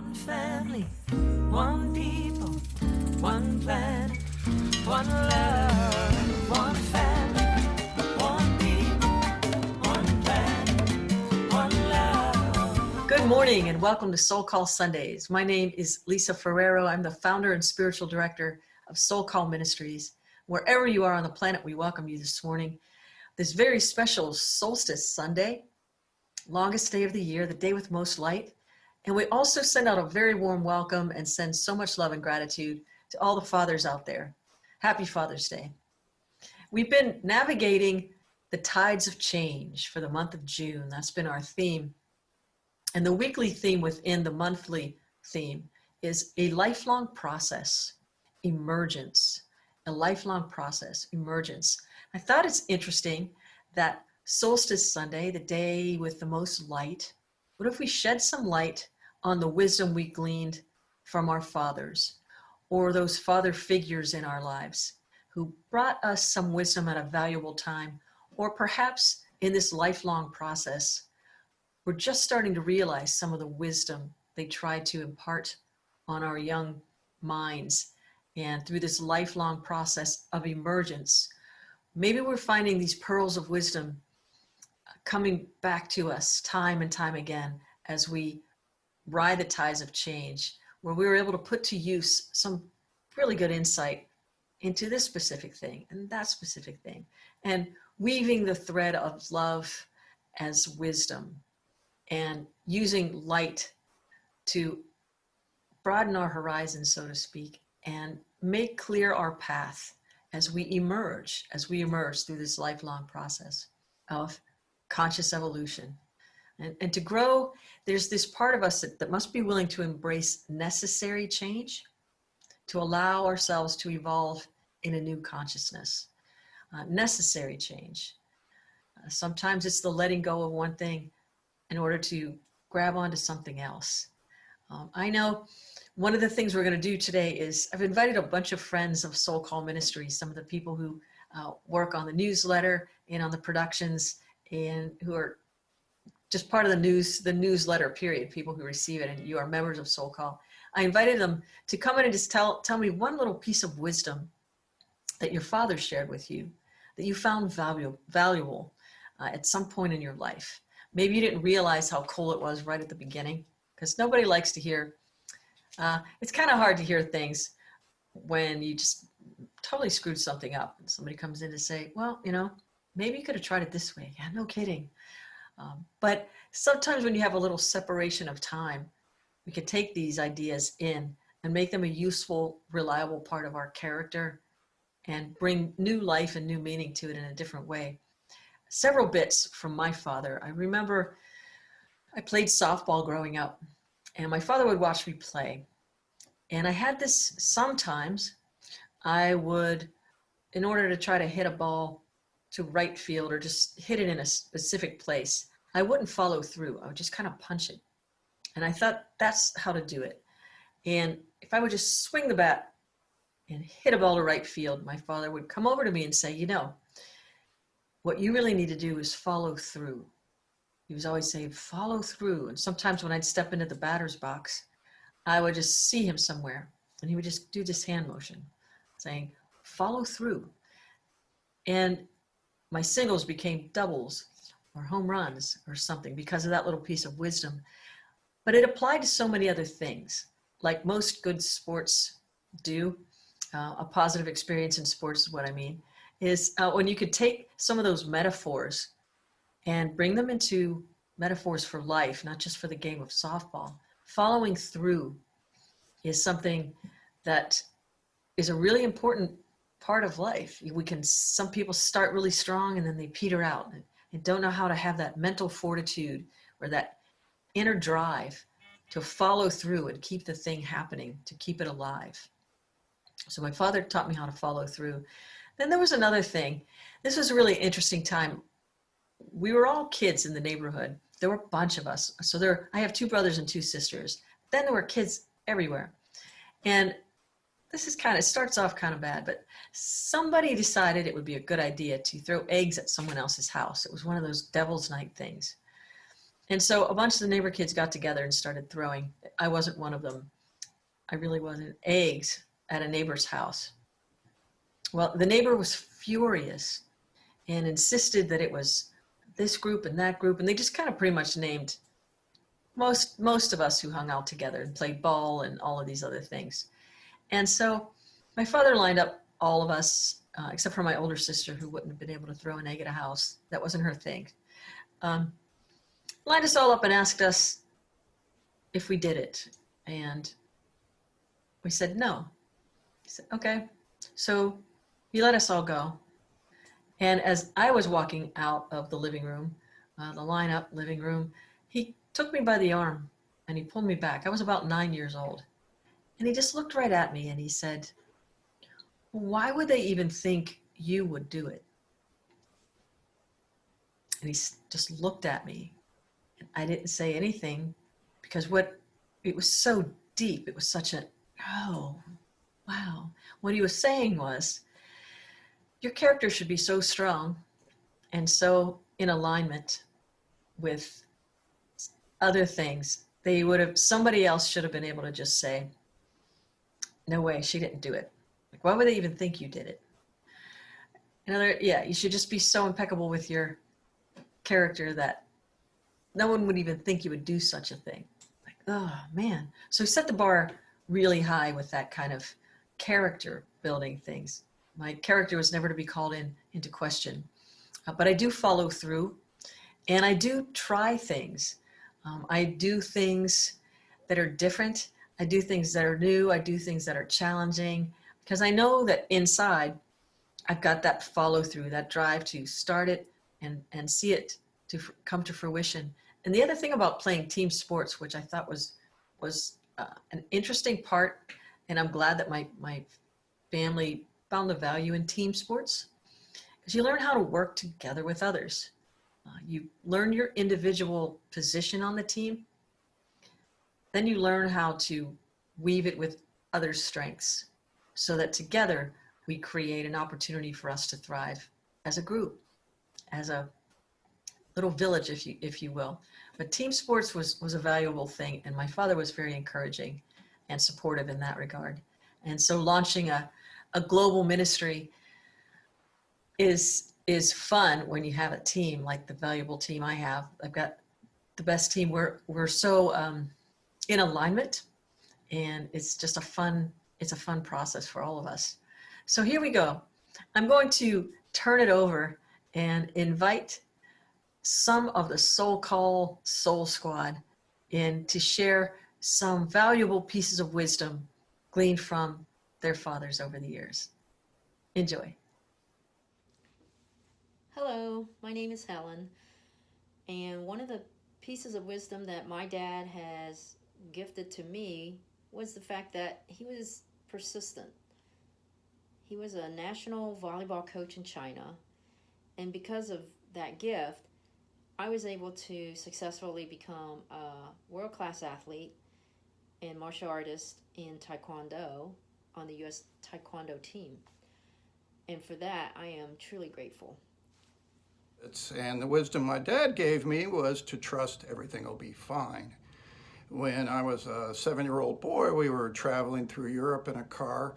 One family, one people, one planet, one love. One family, one people, one planet, one love. Good morning and welcome to SoulCall Sundays. My name is Lisa Ferrero. I'm the founder and spiritual director of SoulCall Ministries. Wherever you are on the planet, we welcome you this morning. This very special Solstice Sunday, longest day of the year, the day with most light. And we also send out a very warm welcome and send so much love and gratitude to all the fathers out there. Happy Father's Day. We've been navigating the tides of change for the month of June. That's been our theme. And the weekly theme within the monthly theme is a lifelong process, emergence. A lifelong process, emergence. I thought it's interesting that Solstice Sunday, the day with the most light, what if we shed some light on the wisdom we gleaned from our fathers or those father figures in our lives who brought us some wisdom at a valuable time, or perhaps in this lifelong process, we're just starting to realize some of the wisdom they tried to impart on our young minds. And through this lifelong process of emergence, maybe we're finding these pearls of wisdom coming back to us time and time again as we ride the tides of change, where we were able to put to use some really good insight into this specific thing and that specific thing, and weaving the thread of love as wisdom and using light to broaden our horizons, so to speak, and make clear our path as we emerge through this lifelong process of conscious evolution. And to grow, there's this part of us that must be willing to embrace necessary change, to allow ourselves to evolve in a new consciousness. Necessary change. Sometimes it's the letting go of one thing in order to grab onto something else. I know one of the things we're going to do today is I've invited a bunch of friends of SoulCall Ministries, some of the people who work on the newsletter and on the productions and who are just part of the newsletter period, people who receive it, and you are members of SoulCall. I invited them to come in and just tell me one little piece of wisdom that your father shared with you, that you found valuable at some point in your life. Maybe you didn't realize how cool it was right at the beginning, because nobody likes to hear. It's kind of hard to hear things when you just totally screwed something up and somebody comes in to say, well, maybe you could have tried it this way. Yeah, no kidding. But sometimes when you have a little separation of time, we can take these ideas in and make them a useful, reliable part of our character and bring new life and new meaning to it in a different way. Several bits from my father. I remember I played softball growing up, and my father would watch me play. And I had this sometimes, I would, in order to try to hit a ball to right field or just hit it in a specific place, I wouldn't follow through. I would just kind of punch it. And I thought that's how to do it. And if I would just swing the bat and hit a ball to right field, my father would come over to me and say, what you really need to do is follow through. He was always saying, follow through. And sometimes when I'd step into the batter's box, I would just see him somewhere and he would just do this hand motion saying, follow through. And my singles became doubles or home runs or something because of that little piece of wisdom. But it applied to so many other things, like most good sports do. A positive experience in sports is what I mean, is when you could take some of those metaphors and bring them into metaphors for life, not just for the game of softball. Following through is something that is a really important part of life. Some people start really strong and then they peter out and don't know how to have that mental fortitude or that inner drive to follow through and keep the thing happening, to keep it alive. So my father taught me how to follow through. Then there was another thing. This was a really interesting time. We were all kids in the neighborhood. There were a bunch of us. So I have 2 brothers and 2 sisters. Then there were kids everywhere. And it starts off kind of bad, but somebody decided it would be a good idea to throw eggs at someone else's house. It was one of those devil's night things. And so a bunch of the neighbor kids got together and started throwing. I wasn't one of them. I really wasn't. Eggs at a neighbor's house. Well, the neighbor was furious and insisted that it was this group and that group. And they just kind of pretty much named most of us who hung out together and played ball and all of these other things. And so my father lined up all of us, except for my older sister, who wouldn't have been able to throw an egg at a house. That wasn't her thing. Lined us all up and asked us if we did it. And we said no. He said, okay. So he let us all go. And as I was walking out of the living room, the lineup living room, he took me by the arm and he pulled me back. I was about 9 years old. And he just looked right at me and he said, why would they even think you would do it? And he just looked at me. And I didn't say anything because it was so deep. It was such a, oh, wow. What he was saying was, your character should be so strong and so in alignment with other things. Somebody else should have been able to just say, no way, she didn't do it. Like, why would they even think you did it? You should just be so impeccable with your character that no one would even think you would do such a thing. Like, oh man. So he set the bar really high with that kind of character building things. My character was never to be called into question, but I do follow through and I do try things. I do things that are different. I do things that are new. I do things that are challenging because I know that inside I've got that follow through, that drive to start it and see it to come to fruition. And the other thing about playing team sports, which I thought was an interesting part, and I'm glad that my family found the value in team sports, because you learn how to work together with others. You learn your individual position on the team. Then you learn how to weave it with others' strengths so that together we create an opportunity for us to thrive as a group, as a little village, if you will. But team sports was a valuable thing, and my father was very encouraging and supportive in that regard. And so launching a global ministry is fun when you have a team like the valuable team I have. I've got the best team. We're so in alignment, and it's just a fun process for all of us. So here we go. I'm going to turn it over and invite some of the SoulCall Soul Squad in to share some valuable pieces of wisdom gleaned from their fathers over the years. Enjoy. Hello, my name is Helen, and one of the pieces of wisdom that my dad has gifted to me was the fact that he was persistent. He was a national volleyball coach in China, and because of that gift, I was able to successfully become a world class athlete and martial artist in Taekwondo on the U.S. Taekwondo team. And for that, I am truly grateful. And the wisdom my dad gave me was to trust everything will be fine. When I was a 7-year-old boy, we were traveling through Europe in a car,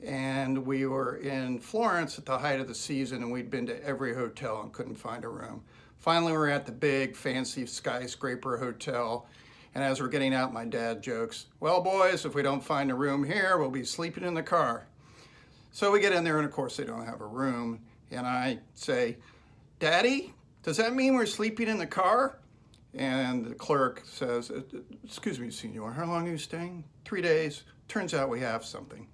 and we were in Florence at the height of the season, and we'd been to every hotel and couldn't find a room. Finally, we were at the big, fancy skyscraper hotel, and as we're getting out, my dad jokes, well, boys, if we don't find a room here, we'll be sleeping in the car. So we get in there, and of course, they don't have a room, and I say, Daddy, does that mean we're sleeping in the car? And the clerk says, excuse me, senor, how long are you staying? 3 days. Turns out we have something.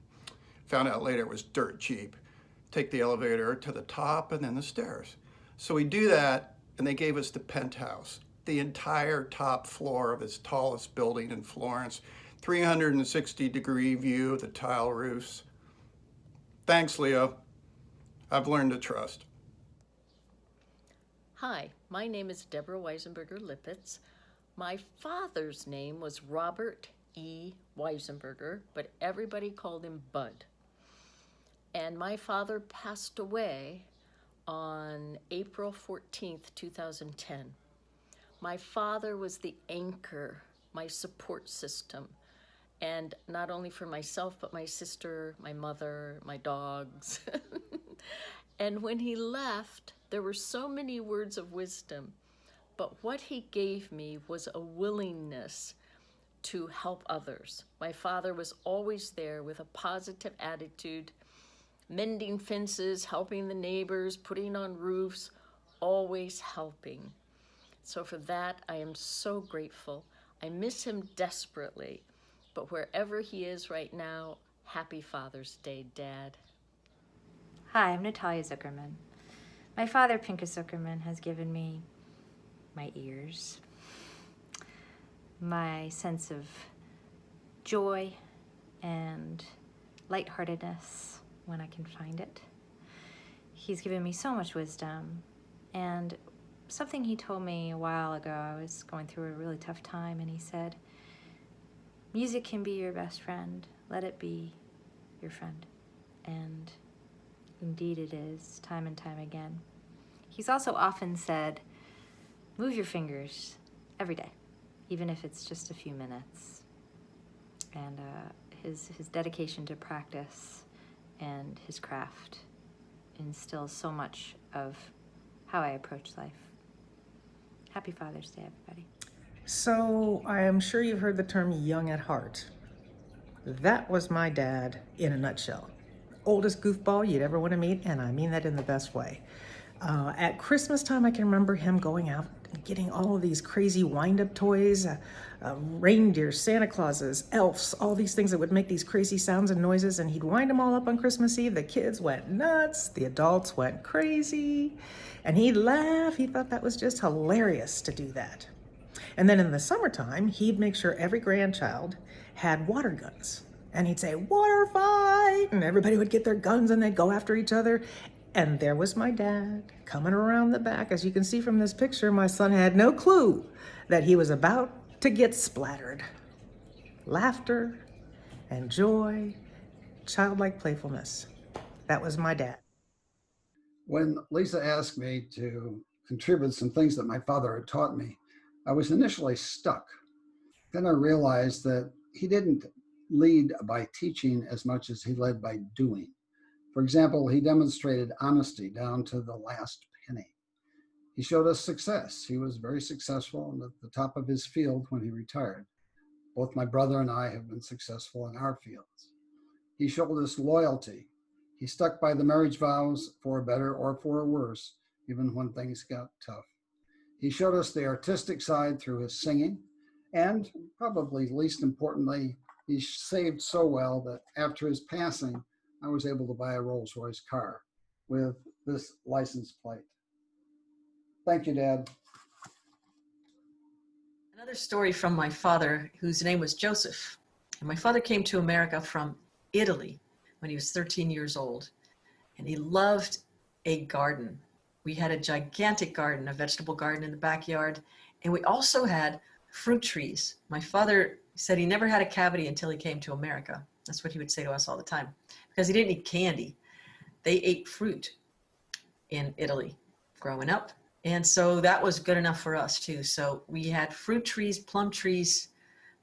Found out later it was dirt cheap. Take the elevator to the top and then the stairs. So we do that, and they gave us the penthouse, the entire top floor of this tallest building in Florence, 360-degree view of the tile roofs. Thanks, Leo. I've learned to trust. Hi, my name is Deborah Weisenberger-Lippitz. My father's name was Robert E. Weisenberger, but everybody called him Bud. And my father passed away on April 14th, 2010. My father was the anchor, my support system. And not only for myself, but my sister, my mother, my dogs. And when he left, there were so many words of wisdom. But what he gave me was a willingness to help others. My father was always there with a positive attitude, mending fences, helping the neighbors, putting on roofs, always helping. So for that, I am so grateful. I miss him desperately, but wherever he is right now, happy Father's Day, Dad. Hi, I'm Natalia Zuckerman. My father, Pinchas Zuckerman, has given me my ears, my sense of joy and lightheartedness when I can find it. He's given me so much wisdom, and something he told me a while ago, I was going through a really tough time, and he said, music can be your best friend. Let it be your friend. And indeed it is, time and time again. He's also often said, move your fingers every day, even if it's just a few minutes. And his dedication to practice and his craft instills so much of how I approach life. Happy Father's Day, everybody. So I am sure you've heard the term young at heart. That was my dad in a nutshell. Oldest goofball you'd ever want to meet, and I mean that in the best way. At Christmas time, I can remember him going out and getting all of these crazy wind-up toys, reindeer, Santa Clauses, elves, all these things that would make these crazy sounds and noises, and he'd wind them all up on Christmas Eve. The kids went nuts, the adults went crazy, and he'd laugh. He thought that was just hilarious to do that. And then in the summertime, he'd make sure every grandchild had water guns. And he'd say, water fight! And everybody would get their guns and they'd go after each other. And there was my dad coming around the back. As you can see from this picture, my son had no clue that he was about to get splattered. Laughter and joy, childlike playfulness. That was my dad. When Lisa asked me to contribute some things that my father had taught me, I was initially stuck. Then I realized that he didn't lead by teaching as much as he led by doing. For example, he demonstrated honesty down to the last penny. He showed us success. He was very successful and at the top of his field when he retired. Both my brother and I have been successful in our fields. He showed us loyalty. He stuck by the marriage vows for better or for worse, even when things got tough. He showed us the artistic side through his singing, and probably least importantly, he saved so well that after his passing, I was able to buy a Rolls-Royce car with this license plate. Thank you, Dad. Another story from my father, whose name was Joseph. And my father came to America from Italy when he was 13 years old, and he loved a garden. We had a gigantic garden, a vegetable garden in the backyard, and we also had fruit trees. My father said he never had a cavity until he came to America. That's what he would say to us all the time, because he didn't eat candy. They ate fruit in Italy growing up. And so that was good enough for us too. So we had fruit trees, plum trees,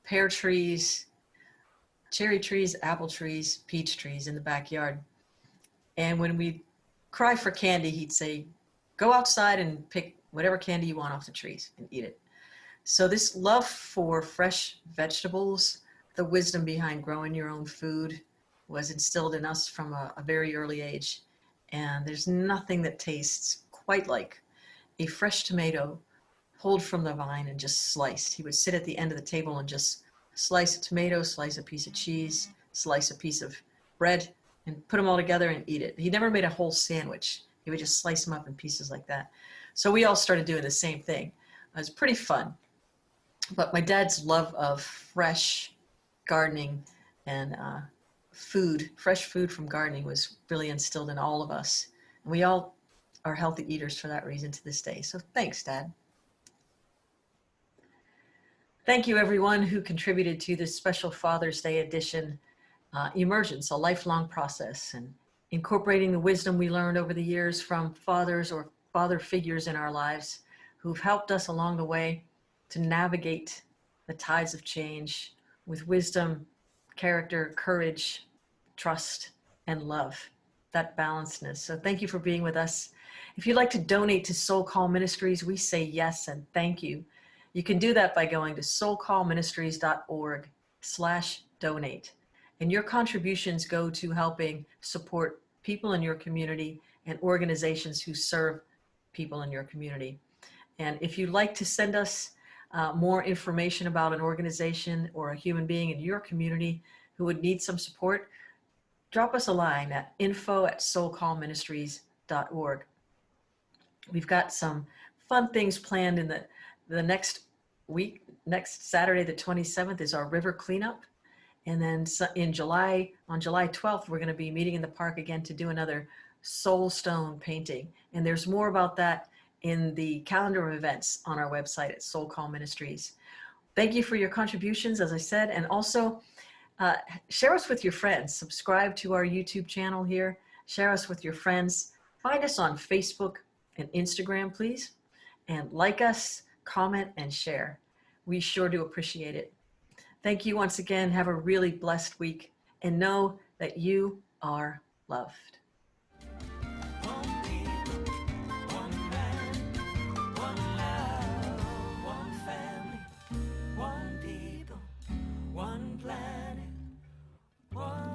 pear trees, cherry trees, apple trees, peach trees in the backyard. And when we'd cry for candy, he'd say, go outside and pick whatever candy you want off the trees and eat it. So this love for fresh vegetables, the wisdom behind growing your own food was instilled in us from a very early age. And there's nothing that tastes quite like a fresh tomato pulled from the vine and just sliced. He would sit at the end of the table and just slice a tomato, slice a piece of cheese, slice a piece of bread, and put them all together and eat it. He never made a whole sandwich. He would just slice them up in pieces like that. So we all started doing the same thing. It was pretty fun. But my dad's love of fresh gardening and food, fresh food from gardening was really instilled in all of us. And we all are healthy eaters for that reason to this day. So thanks, Dad. Thank you, everyone who contributed to this special Father's Day edition, Emergence, a lifelong process, and incorporating the wisdom we learned over the years from fathers or father figures in our lives who've helped us along the way to navigate the tides of change with wisdom, character, courage, trust, and love, that balancedness. So thank you for being with us. If you'd like to donate to SoulCall Ministries, we say yes and thank you. You can do that by going to soulcallministries.org/donate. And your contributions go to helping support people in your community and organizations who serve people in your community. And if you'd like to send us more information about an organization or a human being in your community who would need some support, drop us a line at info@soulcallministries.org. We've got some fun things planned in the next week. Next Saturday, the 27th, is our river cleanup. And then on July 12th, we're going to be meeting in the park again to do another soul stone painting. And there's more about that in the calendar of events on our website at SoulCall Ministries. Thank you for your contributions, as I said, and also share us with your friends. Subscribe to our YouTube channel here. Share us with your friends. Find us on Facebook and Instagram, please. And like us, comment, and share. We sure do appreciate it. Thank you once again. Have a really blessed week, and know that you are loved. One people, one man, one love, one family, one people, one planet, one